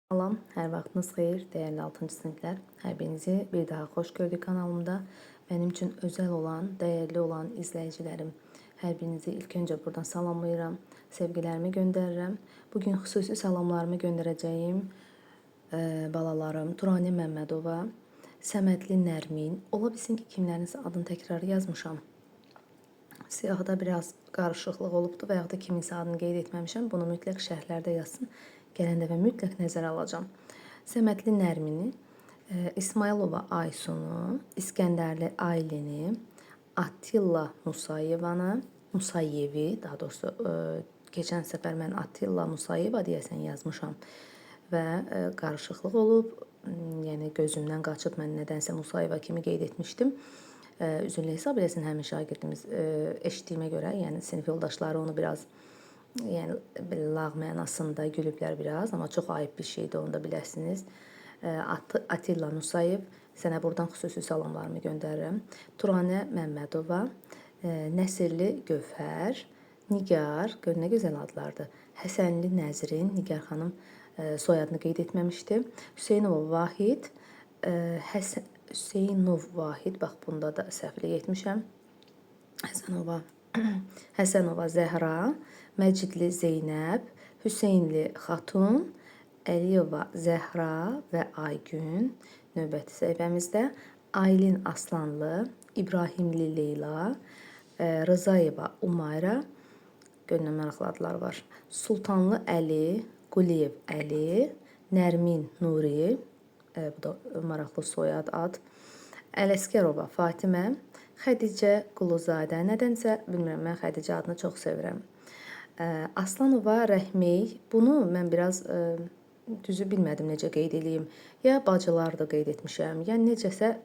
Salam, hər vaxtınız xeyir, dəyərli 6-cı siniflər. Hər birinizi bir daha xoş gördük kanalımda. Mənim üçün özəl olan, dəyərli olan izləyicilərim, hər birinizi ilk öncə buradan salamlayıram, sevgilərimi göndərirəm. Bugün xüsusi salamlarımı göndərəcəyim balalarım Turani Məmmədova, Səmədli Nərmin. Ola bilsin ki, kimlərinizə adını təkrar yazmışam. Siyahıda biraz qarışıqlıq olubdu və yaxud da kiminsə adını qeyd etməmişəm. Bunu mütləq şərhlərdə yazsın. Gələn dəfə mütləq nəzərə alacağam. Səmədli Nərmini, İsmailova Aysunu, İskəndərli Aylini, Attila Musayevi, daha doğrusu keçən səfər mən Attila Musayeva deyəsən yazmışam və qarışıqlıq olub. Yəni gözümdən qaçıb, mən nədənsə Musayeva kimi qeyd etmişdim. Üzrlü hesab eləsin həmin şagirdimiz, eşitdiyimə görə, yəni sinif yoldaşları onu biraz lağ mənasında gülüblər biraz, amma çox ayıb bir şeydir, onu da biləsiniz. Attila Musayev, sənə buradan xüsusi salamlarımı göndərirəm. Turanə Məmmədova, Nəsirli Gövhər, Nigar, gör nə gözəl adlardır. Həsənli Nəzrin, Nigar xanım soyadını qeyd etməmişdi. Hüseynova Vahid, Hüseynov Vahid, bax bunda da səhvlik etmişəm. Həsənova Zəhra, Məcidli Zeynəb, Hüseynli Xatun, Əliyeva Zəhra və Aygün növbəti səhifəmizdə. Aylin Aslanlı, İbrahimli Leyla, Rızayeva Umayra, görünən maraqlı adlar var. Sultanlı Əli, Quliyev Əli, Nərmin Nuri, bu da maraqlı soyad ad. Ələskərova Fatimə, Xədicə Quluzadə, nədənsə bilmirəm, mən Xədicə adını çox sevirəm. Aslanova Rəhmey, bunu mən biraz düzü bilmədim necə qeyd edeyim. Ya bacılar da qeyd etmişəm, ya necəsə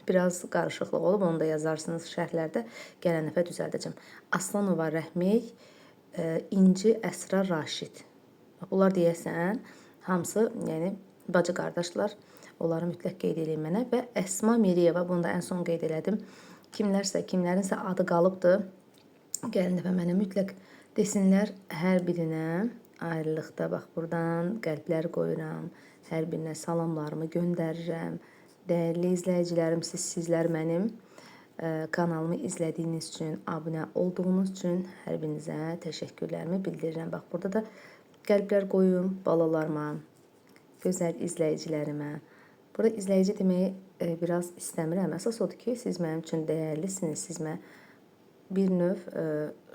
biraz qarışıqlıq olub, onu da yazarsınız şərhlərdə, gələn dəfə düzəldəcəm. Aslanova Rəhmey, İnci Əsra Raşid. Bunlar deyəsən hamısı, yəni bacı qardaşlar. Onları mütləq qeyd edeyim mənə və Əsma Miriyeva, bunu da ən son qeyd elədim. Kimlərinsə adı qalıbdır. Gəlin dəfə mənə mütləq desinlər, hər birinə ayrılıqda, bax buradan qəlblər qoyuram, hər birinə salamlarımı göndərirəm. Dəyərli izləyicilərim, sizlər mənim kanalımı izlədiyiniz üçün, abunə olduğunuz üçün hər birinizə təşəkkürlərimi bildirirəm. Bax burada da qəlblər qoyum balalarıma, gözəl izləyicilərimə. Burada izləyici deməyi biraz istəmirəm. Əsas odur ki, siz mənim üçün dəyərlisiniz, siz mənə bir növ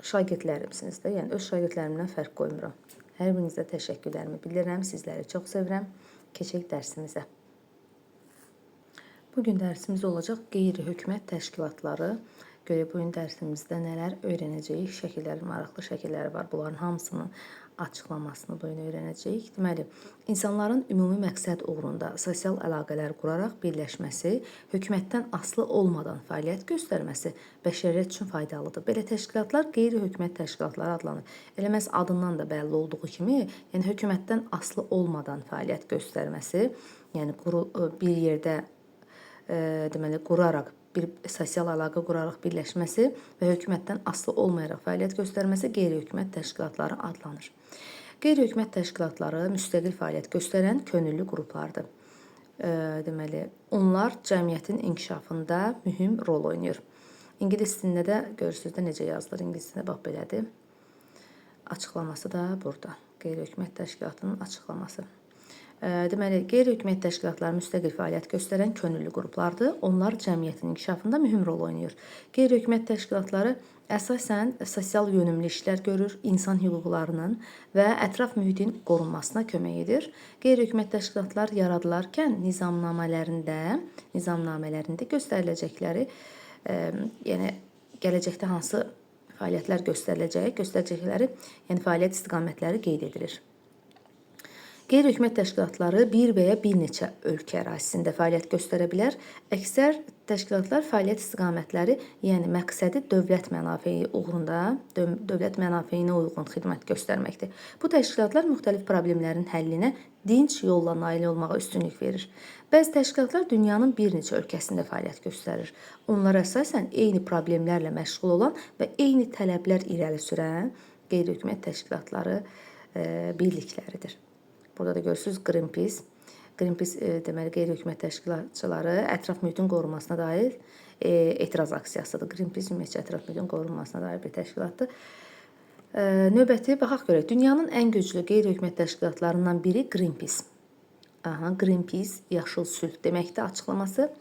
şagirdlərimsiniz də, yəni öz şagirdlərimdən fərq qoymuram. Hər birinizə təşəkkürlərimi bildirirəm, sizləri çox sevirəm. Keçək dərsimizə. Bugün dərsimiz olacaq qeyri-hökumət təşkilatları. Görək bugün dərsimizdə nələr öyrənəcəyik, şəkillər, maraqlı şəkilləri var. Bunların hamısının açıqlamasını bugün öyrənəcəyik. Deməli, insanların ümumi məqsəd uğrunda sosial əlaqələr quraraq birləşməsi, hökumətdən asılı olmadan fəaliyyət göstərməsi bəşəriyyət üçün faydalıdır. Belə təşkilatlar qeyri-hökumət təşkilatları adlanır. Elə məhz adından da bəlli olduğu kimi, yəni hökumətdən asılı olmadan fəaliyyət göstərməsi, yəni bir yerdə deməli quraraq, bir sosial əlaqə quraraq birləşməsi və hökumətdən asılı olmayaraq fəaliyyət göstərməsi qeyri-hökumət təşkilatları adlanır. Qeyri-hökumət təşkilatları müstəqil fəaliyyət göstərən könüllü qruplardır. Deməli, onlar cəmiyyətin inkişafında mühüm rol oynayır. İngilis dilində də görürsünüz də necə yazılır, İngilis dilində bax belədir. Açıqlaması da burada. Qeyri-hökumət təşkilatının açıqlaması. Deməli, qeyri-hökumət təşkilatları müstəqil fəaliyyət göstərən könüllü qruplardır. Onlar cəmiyyətin inkişafında mühüm rol oynayır. Qeyri-hökumət təşkilatları əsasən sosial yönümlü işlər görür, insan hüquqlarının və ətraf mühitin qorunmasına kömək edir. Qeyri-hökumət təşkilatlar yaradılarkən nizamnamələrində göstəriləcəkləri, yəni gələcəkdə hansı fəaliyyətlər göstərəcəkləri, yəni fəaliyyət istiqamətləri qeyd edilir. Qeyri-hökumət təşkilatları bir və ya bir neçə ölkə ərazisində fəaliyyət göstərə bilər. Əksər təşkilatlar fəaliyyət istiqamətləri, yəni məqsədi dövlət mənafeyi uğrunda, dövlət mənafeyinə uyğun xidmət göstərməkdir. Bu təşkilatlar müxtəlif problemlərin həllinə dinc yolla nail olmağa üstünlük verir. Bəzi təşkilatlar dünyanın bir neçə ölkəsində fəaliyyət göstərir. Onlar əsasən eyni problemlərlə məşğul olan və eyni tələblər irəli sürən qeyri-hökumət təşkilatları birlikləridir. Burada da görürsünüz Greenpeace. Greenpeace deməli qeyri-hökumət təşkilatçıları ətraf mühitin qorunmasına dair etiraz aksiyasıdır. Greenpeace ümumiyyətcə ətraf mühitin qorunmasına dair bir təşkilatdır. Növbəti baxaq görək. Dünyanın ən güclü qeyri-hökumət təşkilatlarından biri Greenpeace. Greenpeace yaşıl sülh deməkdir açıqlaması.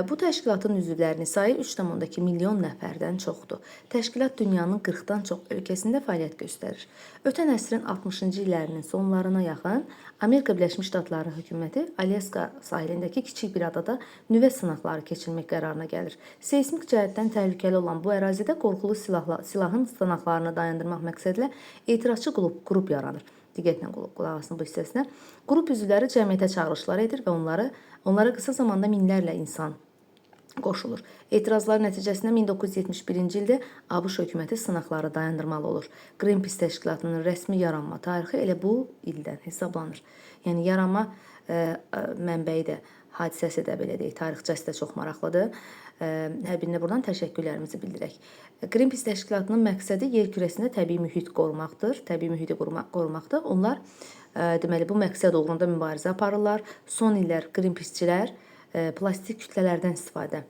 Bu təşkilatın üzvlərinin sayı 3,2 milyon nəfərdən çoxdur. Təşkilat dünyanın 40-dan çox ölkəsində fəaliyyət göstərir. Ötən əsrin 60-cı illərinin sonlarına yaxın Amerika Birləşmiş Ştatları hökuməti Alyaska sahilindəki kiçik bir adada nüvə sınaqları keçirmək qərarına gəlir. Seysmik cəhətdən təhlükəli olan bu ərazidə qorxulu silahın sınaqlarını dayandırmaq məqsədilə etirazçı qrup yaranır. Diqqətlə qulaq asın bu hissəsinə. Qrup üzvləri cəmiyyətə çağırışlar edir və onlara qısa zamanda minlərlə insan qoşulur. Etirazlar nəticəsində 1971-ci ildə ABŞ hökuməti sınaqları dayandırmalı olur. Greenpeace təşkilatının rəsmi yaranma tarixi elə bu ildən hesablanır. Yəni yaranma mənbəyi də, hadisəsi də belə deyək, tarixçəsi də çox maraqlıdır. Hər birinə buradan təşəkkürlərimizi bildirək. Greenpeace təşkilatının məqsədi yer kürəsində təbii mühit qorumaqdır. Təbii mühiti qorumaqdır. Onlar deməli bu məqsəd uğrunda mübarizə aparırlar. Son illər Greenpeaceçilər plastik kütlələrdən istifadə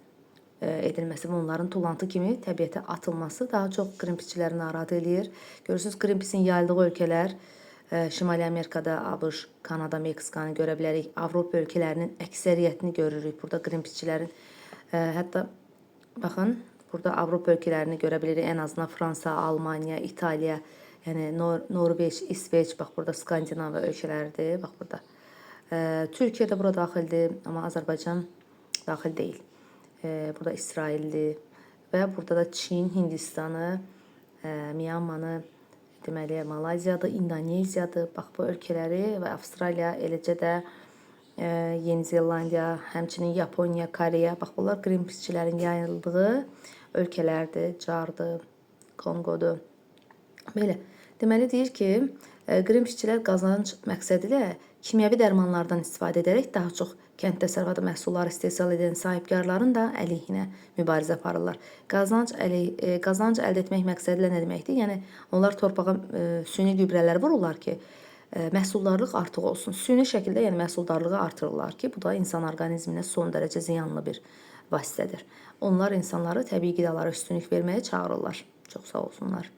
edilməsi və onların tullantı kimi təbiətə atılması daha çox Greenpeaceçiləri narahat eləyir. Görürsünüz, Greenpeace'in yayıldığı ölkələr Şimali Amerikada ABŞ, Kanada, Meksikanı görə bilərik. Avropa ölkələrinin əksəriyyətini görürük burada Greenpeaceçilərin. Hətta baxın, burada Avropa ölkələrini görə bilirik. Ən azından Fransa, Almaniya, İtaliya, yəni Norveç, İsveç, bax burada Skandinaviya ölkələridir. Bax burada. Türkiyə də bura daxildir, amma Azərbaycan daxil deyil. Burada İsraildir və burada da Çin, Hindistanı, Myanmanı, deməli Malayziyadır, İndoneziyadır. Bax bu ölkələri və Avstraliya, eləcə də Yeni Zelandiya, həmçinin Yaponiya, Koreya. Bax bunlar Greenpeaceçilərin yayıldığı ölkələrdir, Cardır, Kongodur. Belə. Deməli deyir ki, Greenpeaceçilər qazanc məqsədi ilə kimyəvi dərmanlardan istifadə edərək daha çox kənd təsərrüfatı məhsulları istehsal edən sahibkarların da əleyhinə mübarizə aparırlar. Qazanc əldə etmək məqsədi ilə nə deməkdir? Yəni onlar torpağa süni gübrələr vururlar ki, məhsuldarlıq artıq olsun. Süni şəkildə yəni məhsuldarlığı artırırlar ki, bu da insan orqanizminə son dərəcə ziyanlı bir vasitədir. Onlar insanları təbii qidalara üstünlük verməyə çağırırlar. Çox sağ olsunlar.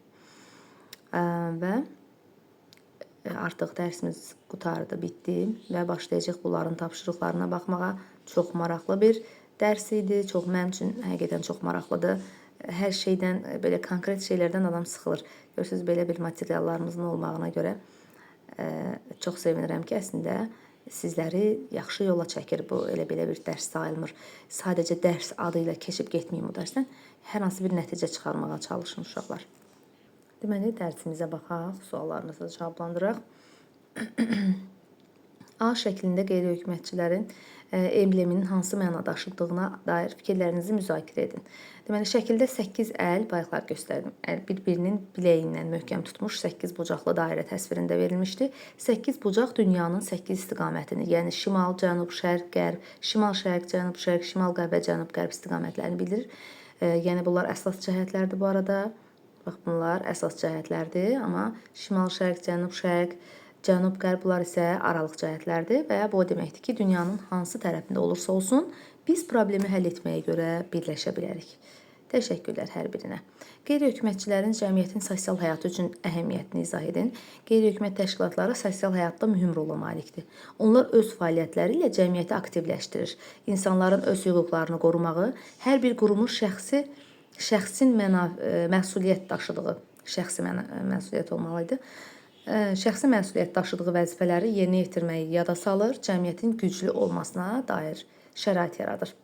Və artıq dərsimiz qutardı, bitdi və başlayacaq bunların tapşırıqlarına baxmağa. Çox maraqlı bir dərs idi. Mənim üçün həqiqətən çox maraqlıdır. Hər şeydən, belə konkret şeylərdən adam sıxılır. Görürsünüz, belə bir materiallarımızın olmağına görə çox sevinirəm ki, əslində sizləri yaxşı yola çəkir. Bu elə-belə bir dərs sayılmır. Sadəcə dərs adı ilə keçib getməyim o dərsdən. Hər hansı bir nəticə çıxarmağa çalışın uşaqlar. Deməli, dərsimizə baxaq, suallarınızı cavablandıraq. A şəklində qeyri-hökumətçilərin embleminin hansı məna daşıdığına dair fikirlərinizi müzakirə edin. Deməli, şəkildə 8 əl, bayaqlar göstərdim, bir-birinin biləyindən möhkəm tutmuş 8 bucaqlı dairə təsvirində verilmişdi. 8 bucaq dünyanın 8 istiqamətini, yəni şimal, cənub, şərq, qərb, şimal, şərq, cənub, şərq, şimal, qərb və cənub, qərb istiqamətlərini bildirir. Yəni, bunlar əsas cəhətlərdir bu arada. Bax, bunlar əsas cəhətlərdir, amma şimal, şərq, cənub, şərq, cənub, qərb bunlar isə aralıq cəhətlərdir və bu o deməkdir ki, dünyanın hansı tərəfində olursa olsun, biz problemi həll etməyə görə birləşə bilərik. Təşəkkürlər hər birinə. Qeyri-hökumətçilərin cəmiyyətin sosial həyatı üçün əhəmiyyətini izah edin. Qeyri-hökumət təşkilatları sosial həyatda mühüm rola malikdir. Onlar öz fəaliyyətləri ilə cəmiyyəti aktivləşdirir. İnsanların öz hüquqlarını qorumağı, hər bir qurumun şəxsin məsuliyyət daşıdığı, şəxsi məsuliyyət olmalıydı. Şəxsi məsuliyyət daşıdığı vəzifələri yerinə yetirməyi yada salır, cəmiyyətin güclü olmasına dair şərait yaradır.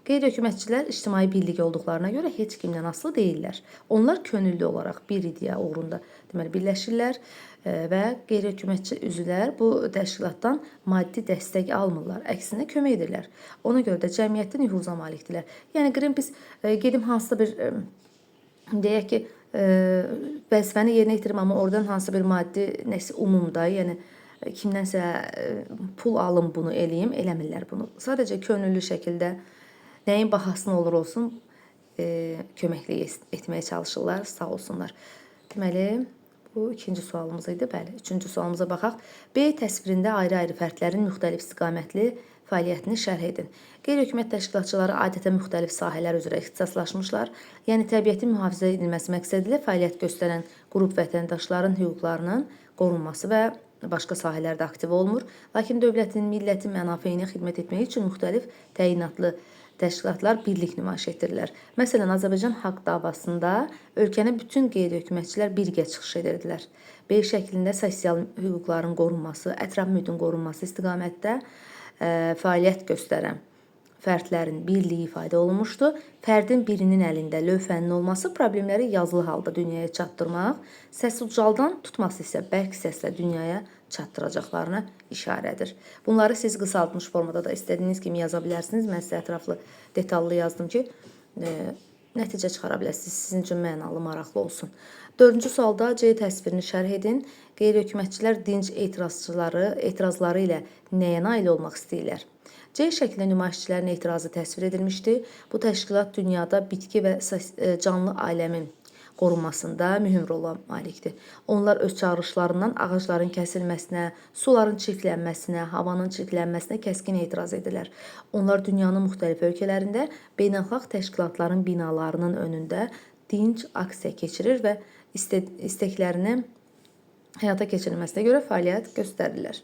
Qeyri-hökumətçilər ictimai birlik olduqlarına görə heç kimdən asılı deyirlər. Onlar könüllü olaraq bir ideya uğrunda birləşirlər və qeyri-hökumətçi üzvlər bu təşkilatdan maddi dəstək almırlar, əksinə kömək edirlər. Ona görə də cəmiyyətdə nüfuza malikdirlər. Yəni Greenpeace gedim hansısa bir, deyək ki, vəzifəni yerinə yetirim, amma oradan hansı bir maddi nəsə umumda, yəni kimdənsə pul alım bunu eləyim, eləmirlər bunu. Sadəcə könüllü şəkildə nəyin bahasına olur olsun köməklik etməyə çalışırlar, sağ olsunlar. Deməli, Bu ikinci sualımız idi. Bəli, üçüncü sualımıza baxaq. B təsvirində ayrı-ayrı fərdlərin müxtəlif istiqamətli fəaliyyətini şərh edin. Qeyri-hökumət təşkilatçıları adətən müxtəlif sahələr üzrə ixtisaslaşmışlar. Yəni təbiətin mühafizə edilməsi məqsədilə fəaliyyət göstərən qrup vətəndaşların hüquqlarının qorunması və başqa sahələrdə aktiv olmur. Lakin dövlətin, millətin mənafeyinə xidmət etmək üçün müxtəlif təyinatlı təşkilatlar birlik nümayiş etdirirlər. Məsələn, Azərbaycan haqq davasında ölkənin bütün qeyri-hökumətçilər birgə çıxış edirdilər. B şəklində sosial hüquqların qorunması, ətraf mühitin qorunması istiqamətdə fəaliyyət göstərən fərdlərin birliyi ifadə olunmuşdu. Fərdin birinin əlində lövhənin olması problemləri yazılı halda dünyaya çatdırmaq, səs ucaldan tutması isə bərk səslə dünyaya çatdıracaqlarına işarədir. Bunları siz qısaltmış formada da istədiyiniz kimi yaza bilərsiniz. Mən sizə ətraflı, detallı yazdım ki, nəticə çıxara biləsiniz. Sizin üçün mənalı, maraqlı olsun. Dördüncü sualda C təsvirini şərh edin. Qeyri-hökumətçilər dinc etirazları ilə nəyə nail olmaq istəyirlər? C şəklində nümayişçilərin etirazı təsvir edilmişdir. Bu təşkilat dünyada bitki və canlı aləmin qorunmasında mühüm rola malikdir. Onlar öz çağırışlarından ağacların kəsilməsinə, suların çirklənməsinə, havanın çirklənməsinə kəskin etiraz edirlər. Onlar dünyanın müxtəlif ölkələrində beynəlxalq təşkilatların binalarının önündə dinc aksiya keçirir və istəklərini həyata keçirilməsinə görə fəaliyyət göstərirlər.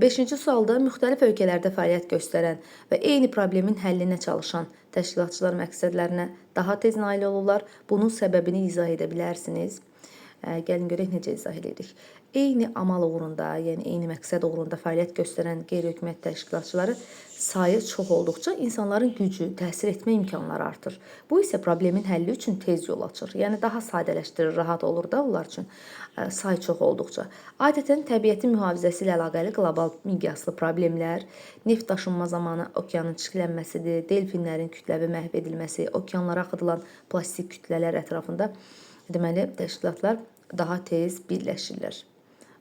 Beşinci sualda müxtəlif ölkələrdə fəaliyyət göstərən və eyni problemin həllinə çalışan təşkilatçılar məqsədlərinə daha tez nail olurlar. Bunun səbəbini izah edə bilərsiniz. Gəlin görək necə izah edirik. Eyni amal uğrunda, yəni eyni məqsəd uğrunda fəaliyyət göstərən qeyri-hökumət təşkilatçıları sayı çox olduqca insanların gücü, təsir etmə imkanları artır. Bu isə problemin həlli üçün tez yol açır. Yəni daha sadələşdirir, rahat olur da onlar üçün say çox olduqca. Adətən təbiətin mühafizəsi ilə əlaqəli qlobal miqyaslı problemlər, neft daşınma zamanı okeanın çirklənməsidir, delfinlərin kütləvi məhv edilməsi, okeanlara axıdılan plastik kütlələr ətrafında deməli təşkilatlar daha tez birləşirlər.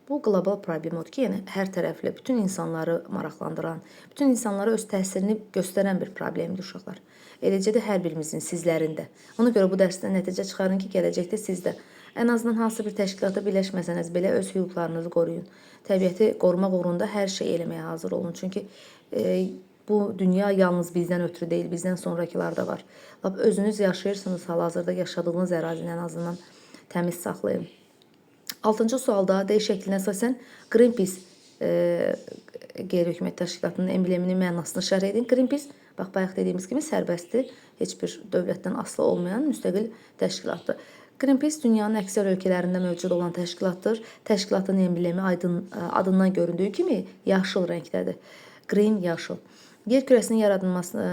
Bu qlobal problem odur ki, yəni hər tərəfli bütün insanları maraqlandıran, bütün insanlara öz təsirini göstərən bir problemdir uşaqlar. Eləcə də hər birimizin, sizlərin də. Ona görə bu dərsdən nəticə çıxarın ki, gələcəkdə siz də ən azından hansı bir təşkilata birləşməsəniz belə öz hüquqlarınızı qoruyun. Təbiəti qorumaq uğrunda hər şey eləməyə hazır olun. Çünki bu dünya yalnız bizdən ötürü deyil, bizdən sonrakılar da var. Özünüz yaşayırsınız, hal-hazırda yaşadığınız ərazini ən azından təmiz saxlayın. 6-cı sualda D şəklinə əsasən Greenpeace qeyri-hökumət təşkilatının embleminin mənasını şərh edin. Greenpeace, bayaq dediyimiz kimi sərbəstdir, heç bir dövlətdən asılı olmayan müstəqil təşkilatdır. Greenpeace dünyanın əksər ölkələrində mövcud olan təşkilatdır. Təşkilatın emblemi adından göründüyü kimi yaşıl rəngdədir. Green, yaşıl. Yer kürəsinin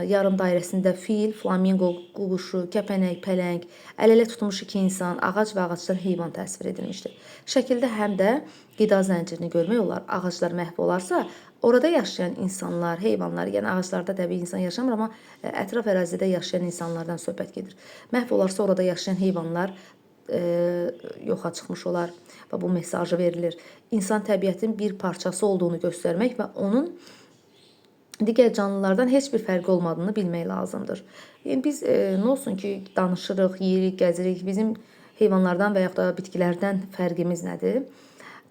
yarım dairəsində fil, flamingo, quşu, kəpənək, pələng, əl-ələ tutmuş iki insan, ağac və ağacdan heyvan təsvir edilmişdir. Şəkildə həm də qida zəncirini görmək olar. Ağaclar məhv olarsa, orada yaşayan insanlar, heyvanlar, yəni ağaclarda təbii insan yaşamır, amma ətraf ərazidə yaşayan insanlardan söhbət gedir. Məhv olarsa, orada yaşayan heyvanlar yoxa çıxmış olar və bu mesajı verilir. İnsan təbiətin bir parçası olduğunu göstərmək və onun digər canlılardan heç bir fərqi olmadığını bilmək lazımdır. Yəni biz nə olsun ki, danışırıq, yeyirik, gəzirik, bizim heyvanlardan və yaxud da bitkilərdən fərqimiz nədir?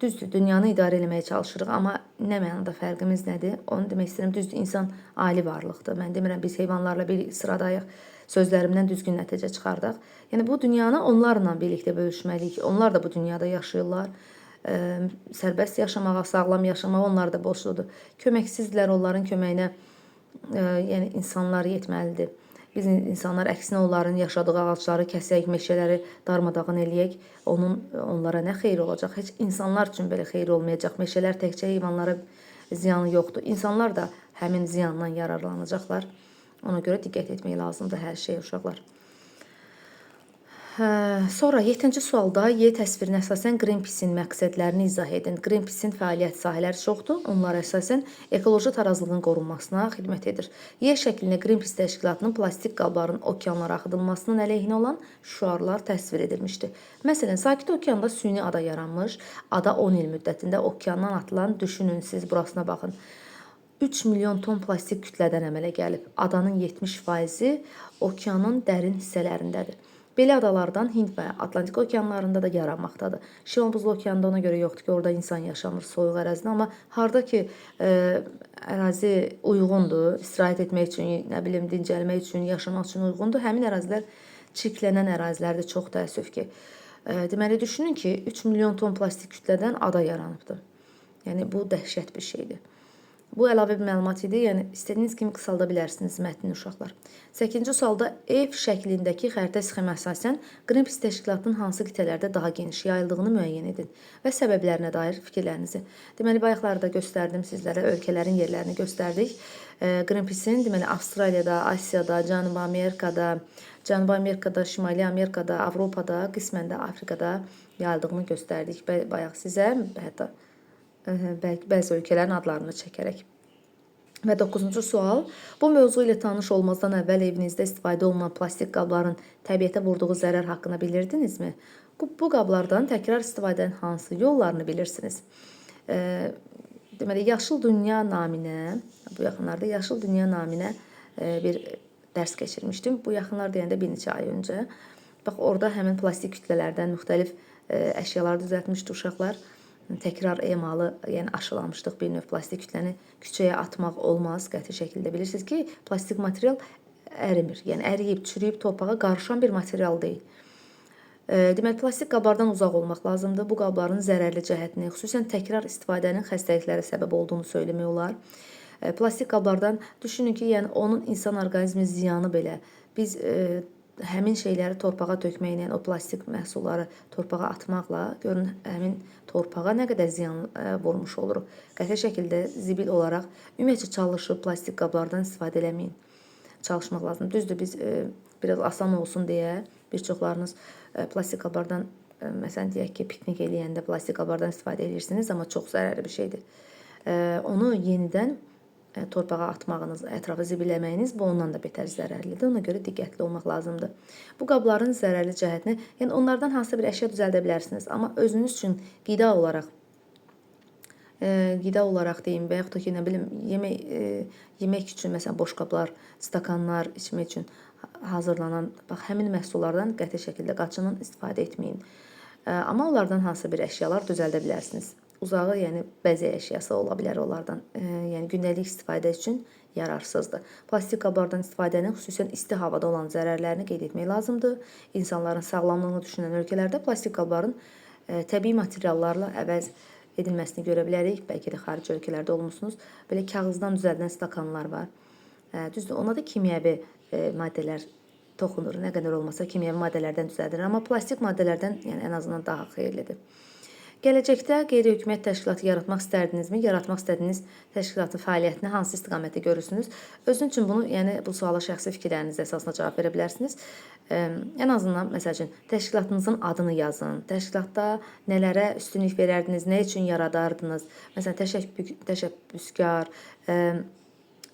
Düzdür, dünyanı idarə etməyə çalışırıq, amma nə mənada fərqimiz nədir? Onu demək istəyirəm, düzdür, insan ali varlıqdır. Mən demirəm, biz heyvanlarla bir sıradayıq, sözlərimdən düzgün nəticə çıxardaq. Yəni bu dünyanı onlarla birlikdə bölüşməliyik. Onlar da bu dünyada yaşayırlar. Sərbəst yaşamağa, sağlam yaşamağa onlar da borcludur. Köməksizdirlər, onların köməyinə yəni insanlar yetməlidir. Biz insanlar əksinə onların yaşadığı ağacları kəsək, meşələri darmadağın eləyək, onlara nə xeyir olacaq? Heç insanlar üçün belə xeyir olmayacaq. Meşələr təkcə heyvanlara ziyanı yoxdur. İnsanlar da həmin ziyandan yararlanacaqlar. Ona görə diqqət etmək lazımdır hər şeyə uşaqlar. Sonra 7-ci sualda Y təsvirinə əsasən Greenpeace-in məqsədlərini izah edin. Greenpeace-in fəaliyyət sahələri çoxdur. Onlar əsasən ekoloji tarazlığın qorunmasına xidmət edir. Y şəklində Greenpeace təşkilatının plastik qabların okeanlara axıdılmasının əleyhinə olan şüarlar təsvir edilmişdir. Məsələn, Sakit Okeanda süni ada yaranmış. Ada 10 il müddətində okeandan atılan, düşünün siz burasına baxın, 3 milyon ton plastik kütlədən əmələ gəlib. Adanın 70%-i okeanın dərin hissələrindədir. Belə adalardan Hind və Atlantik okeanlarında da yaranmaqdadır. Şimal buzlu okeanda ona görə yoxdur ki, orada insan yaşamır soyuq ərazidə, amma harda ki ərazi uyğundur, istirahət etmək üçün, nə bilim, dincəlmək üçün, yaşamaq üçün uyğundur, həmin ərazilər çirklənən ərazilərdir çox təəssüf ki. Deməli düşünün ki, 3 milyon ton plastik kütlədən ada yaranıbdır. Yəni bu dəhşət bir şeydir. Bu əlavə bir məlumat idi. Yəni istədiyiniz kimi qısalda bilərsiniz mətni uşaqlar. 8-ci sualda ev şəklindəki xəritə sxemə əsasən Greenpeace təşkilatının hansı qitələrdə daha geniş yayıldığını müəyyən edin və səbəblərinə dair fikirlərinizi. Deməli bayaqlarda göstərdim sizlərə, ölkələrin yerlərini göstərdik. Greenpeace-in deməli Avstraliyada, Asiyada, Cənubi Amerikada, Şimali Amerikada, Avropada, qismən də Afrikada yayıldığını göstərdik bayaq sizə, hətta bəzi ölkələrin adlarını çəkərək. Və 9-cu sual. Bu mövzu ilə tanış olmazdan əvvəl evinizdə istifadə olunan plastik qabların təbiətə vurduğu zərər haqqında bilirdinizmi? Bu qablardan təkrar istifadənin hansı yollarını bilirsiniz? Deməli, Yaşıl Dünya naminə, bu yaxınlarda Yaşıl Dünya naminə bir dərs keçirmişdim. Bu yaxınlar deyəndə bir neçə ay öncə. Bax, orada həmin plastik kütlələrdən müxtəlif əşyalar düzəltmişdi uşaqlar. Təkrar emalı, yəni aşılamışdıq bir növ plastik kütləni küçəyə atmaq olmaz qəti şəkildə. Bilirsiniz ki, plastik material ərimir. Yəni əriyib, çürüyüb torpağa qarışan bir material deyil. Deməli, plastik qablardan uzaq olmaq lazımdır. Bu qabların zərərli cəhətini, xüsusən təkrar istifadənin xəstəliklərə səbəb olduğunu söyləmək olar. Plastik qablardan düşünün ki, yəni onun insan orqanizmi ziyanı belə biz həmin şeyləri torpağa tökməklə, o plastik məhsulları torpağa atmaqla görün həmin torpağa nə qədər ziyan vurmuş oluruq. Qəti şəkildə zibil olaraq ümumiyyətcə çalışıb plastik qablardan istifadə eləməyin. Çalışmaq lazımdır. Düzdür, biz biraz asan olsun deyə bir çoxlarınız plastik qablardan, məsələn deyək ki, piknik eləyəndə plastik qablardan istifadə edirsiniz, amma çox zərərli bir şeydir. Onu yenidən torpağa atmağınız, ətrafı zibilləməyiniz bu ondan da betər zərərlidir. Ona görə diqqətli olmaq lazımdır. Bu qabların zərərli cəhətini, yəni onlardan hansısa bir əşya düzəldə bilərsiniz, amma özünüz üçün qida olaraq deyim və yaxud da ki, nə bilim, yemək üçün, məsələn, boş qablar, stakanlar içmək üçün hazırlanan, bax, həmin məhsullardan qəti şəkildə qaçının, istifadə etməyin. Amma onlardan hansısa bir əşyalar düzəldə bilərsiniz. Uzağı, yəni bəzək əşyası ola bilər onlardan. Yəni gündəlik istifadə üçün yararsızdır. Plastik qablardan istifadənin xüsusən isti havada olan zərərlərini qeyd etmək lazımdır. İnsanların sağlamlığını düşünən ölkələrdə plastik qabların təbii materiallarla əvəz edilməsini görə bilərik. Bəlkə də xarici ölkələrdə olmuşsunuz. Belə kağızdan düzəldilən stakanlar var. Düzdür, ona da kimyəvi maddələr toxunur. Nə qədər olmasa kimyəvi maddələrdən düzəldilir. Amma plastik maddələrdən yəni ən azından daha xeyirlidir. Gələcəkdə qeyri-hökumət təşkilatı yaratmaq istərdinizmi? Yaratmaq istədiyiniz təşkilatın fəaliyyətini hansı istiqamətdə görürsünüz? Özünüz üçün bunu, yəni bu suala şəxsi fikirləriniz əsasında cavab verə bilərsiniz. Ən azından, məsəl üçün, təşkilatınızın adını yazın. Təşkilatda nələrə üstünlük verərdiniz, nə üçün yaradardınız? Məsələn, təşəbbüskar,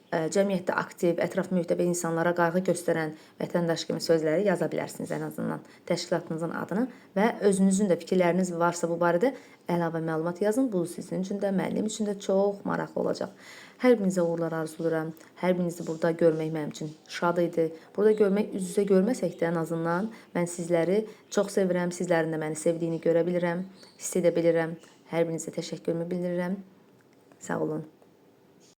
cəmiyyətdə aktiv, ətraf mühitə və insanlara qayğı göstərən vətəndaş kimi sözləri yaza bilərsiniz ən azından təşkilatınızın adını və özünüzün də fikirləriniz varsa bu barədə əlavə məlumat yazın. Bu sizin üçün də, müəllim üçün də çox maraqlı olacaq. Hər birinizə uğurlar arzuluram. Hər birinizi burada görmək mənim üçün şad idi. Burada görmək, üz-üzə görməsək də ən azından mən sizləri çox sevirəm. Sizlərin də məni sevdiyini görə bilirəm, hiss edə bilirəm. Hər birinizə təşəkkürümü bildirirəm. Sağ olun.